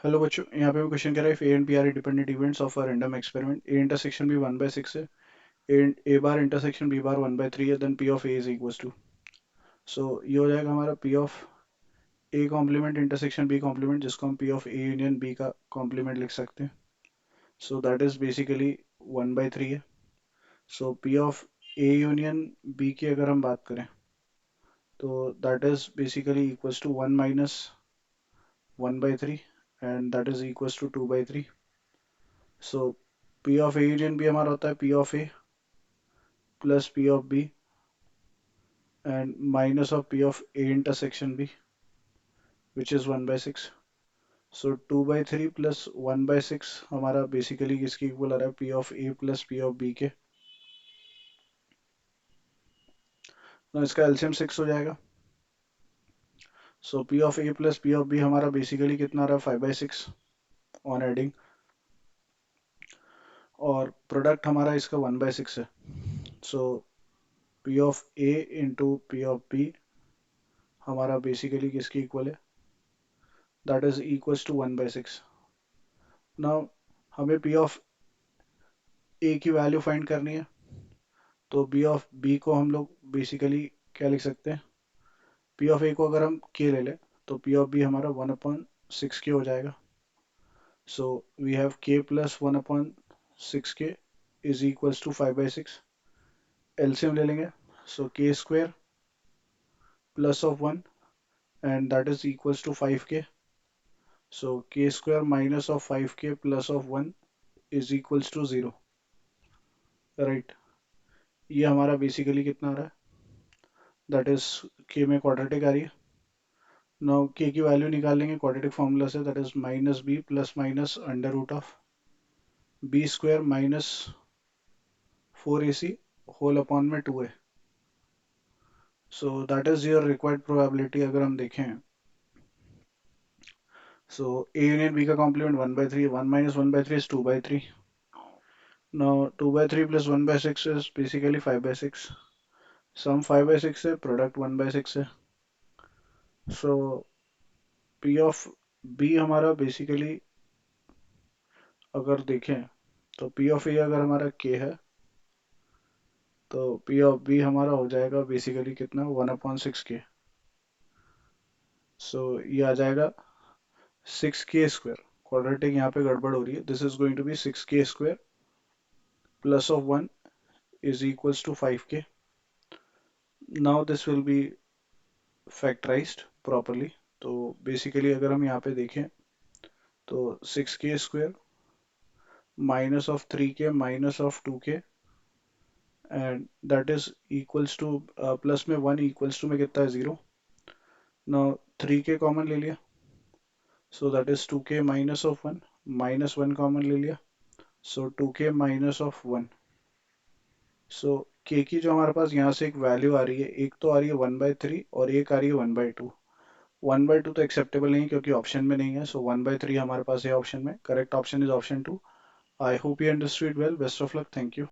Hello बच्चों, यहाँ पे क्वेश्चन कह रहा है if A and B are independent events of a random experiment, A intersection B 1/6 है, A bar intersection B bar 1/3 है, then P of A is equals to. So ये हो जाएगा हमारा P of A complement intersection B complement, जिसको हम P of A union B का complement लिख सकते हैं। सो दैट इज बेसिकली 1/3 है। So P of A union B की अगर हम बात करें तो that is basically equals to 1 - 1/3 and that is equals to 2/3। So P of A union B हमारा होता है P of A plus P of B and minus of P of A intersection B which is 1/6। So 2/3 plus 1/6 हमारा basically किसके equal आ रहा है, P of A plus P of B के। तो इसका एलसीएम 6 हो जाएगा। So P of A plus P of B हमारा बेसिकली कितना आ रहा है, 5/6 ऑन एडिंग, और प्रोडक्ट हमारा इसका 1/6 है। So P of A into P of B हमारा बेसिकली किसके इक्वल है, that is equals to 1/6। Now हमें पी ऑफ ए की वैल्यू फाइंड करनी है, तो बी ऑफ बी को हम लोग बेसिकली क्या लिख सकते हैं, पी ऑफ ए को अगर हम के ले लें तो पी ऑफ बी हमारा 1/6 के हो जाएगा। सो वी हैव के प्लस 1/6 के इज इक्वल्स टू 5/6। एलसीएम ले लेंगे, so k square plus of 1 and that is equals to 5 k. So k square minus of 5 k plus of 1 is equals to 0, right. ये हमारा basically कितना आ रहा है, दैट इज के में क्वाड्रेटिक आ रही है। नाउ के की वैल्यू निकाल लेंगे क्वाड्रेटिक फॉर्मूला से, that is minus B plus minus under root of B square minus 4ac whole upon में 2a। So that is your required probability अगर हम देखें। सो ए यूनियन बी का complement 1/3, 1 - 1/3 is 2/3। Now 2/3 plus 1/6 is basically 5/6। Sum 5/6 है, product 1/6 है। So P of B हमारा basically अगर देखें तो पी ऑफ ए अगर हमारा के है तो पी ऑफ बी हमारा हो जाएगा बेसिकली कितना, 1/6 के। सो ये आ जाएगा 6 के स्क्वायर। क्वाड्रेटिक यहाँ पे गड़बड़ हो रही है, this is going to be 6 k square plus of 1 is equals to 5 k. Now this will be factorized properly. तो बेसिकली अगर हम यहाँ पे देखें तो 6 के स्क्वायर माइनस ऑफ 3 के माइनस ऑफ 2 के and that is equals two plus में 1 इक्वल्स टू में कितना है, 0। नाउ 3 के कॉमन ले लिया, सो दैट इज 2 के माइनस ऑफ 1, माइनस 1 कॉमन ले लिया, सो 2 के माइनस ऑफ 1। सो के की जो हमारे पास यहाँ से एक वैल्यू आ रही है, एक तो आ रही है 1/3 और एक आ रही है 1/2। 1/2 तो एक्सेप्टेबल नहीं क्योंकि ऑप्शन में नहीं है, सो 1/3 हमारे पास है ऑप्शन में। Correct option is option 2। I hope you understood well, best of luck, thank you.